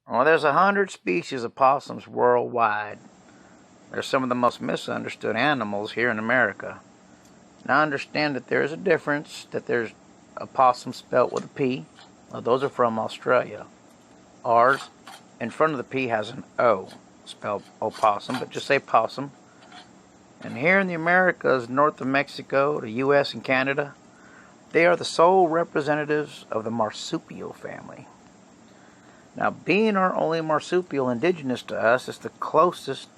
Well, there's 100 species of possums worldwide. They're some of the most misunderstood animals here in America. Now understand that there is a difference, that there's a possum spelt with a P. Well, those are from Australia. Ours, in front of the P, has an O, spelled opossum, but just say possum. And here in the Americas, north of Mexico, the U.S. and Canada, they are the sole representatives of the marsupial family. Now, being our only marsupial indigenous to us, is the closest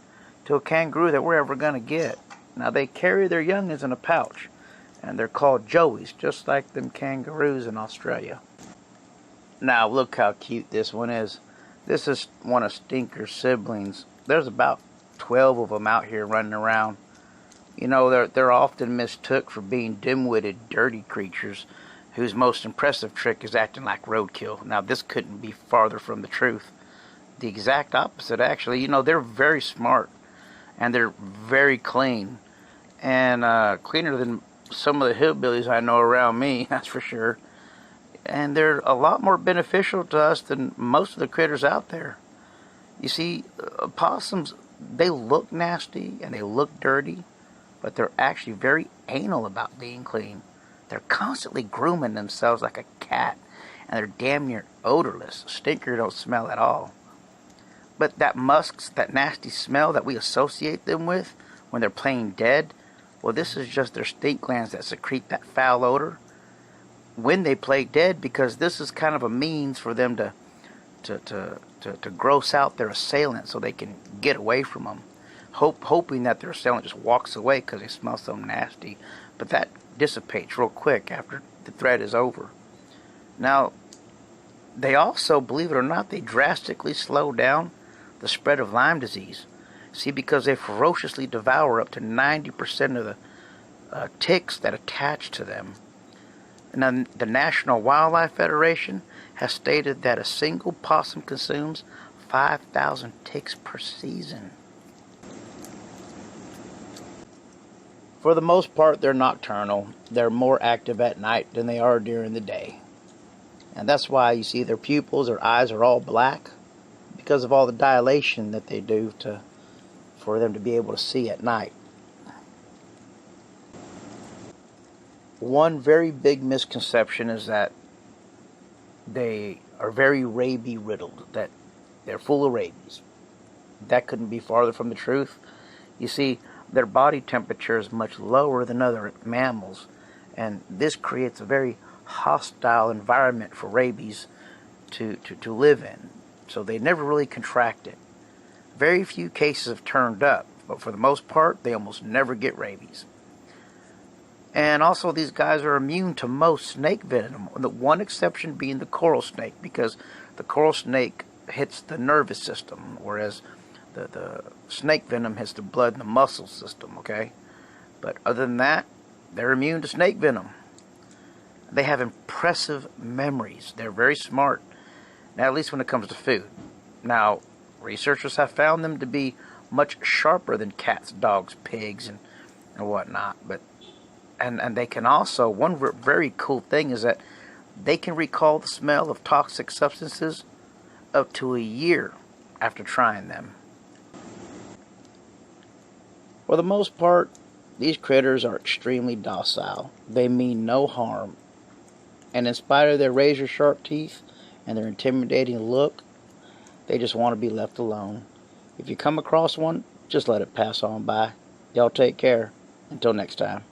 to a kangaroo that we're ever going to get. Now, they carry their youngins in a pouch, and they're called joeys, just like them kangaroos in Australia. Now, look how cute this one is. This is one of Stinker's siblings. There's about 12 of them out here running around. You know, they're often mistook for being dim-witted, dirty creatures whose most impressive trick is acting like roadkill. Now, this couldn't be farther from the truth. The exact opposite, actually. You know, they're very smart, and they're very clean, and cleaner than some of the hillbillies I know around me, that's for sure. And they're a lot more beneficial to us than most of the critters out there. You see, opossums, they look nasty and they look dirty, but they're actually very anal about being clean. They're constantly grooming themselves like a cat, and they're damn near odorless. Stinker don't smell at all. But that musk, that nasty smell that we associate them with when they're playing dead, well, this is just their stink glands that secrete that foul odor when they play dead, because this is kind of a means for them to gross out their assailant so they can get away from them, hoping that their assailant just walks away because they smell so nasty. But that dissipates real quick after the threat is over. Now, they also, believe it or not, they drastically slow down the spread of Lyme disease. See, because they ferociously devour up to 90% of the ticks that attach to them. Now, the National Wildlife Federation has stated that a single possum consumes 5,000 ticks per season. For the most part, they're nocturnal. They're more active at night than they are during the day. And that's why you see their pupils, their eyes are all black, because of all the dilation that they do for them to be able to see at night. One very big misconception is that they are very rabies riddled, that they're full of rabies. That couldn't be farther from the truth. You see, their body temperature is much lower than other mammals, and this creates a very hostile environment for rabies to live in. So they never really contract it. Very few cases have turned up, but for the most part, they almost never get rabies. And also, these guys are immune to most snake venom, the one exception being the coral snake, because the coral snake hits the nervous system, whereas the snake venom hits the blood and the muscle system, okay? But other than that, they're immune to snake venom. They have impressive memories. They're very smart, now, at least when it comes to food. Now, researchers have found them to be much sharper than cats, dogs, pigs, and whatnot. And they can also, one very cool thing is that they can recall the smell of toxic substances up to a year after trying them. For the most part, these critters are extremely docile. They mean no harm. And in spite of their razor-sharp teeth and their intimidating look, they just want to be left alone. If you come across one, just let it pass on by. Y'all take care. Until next time.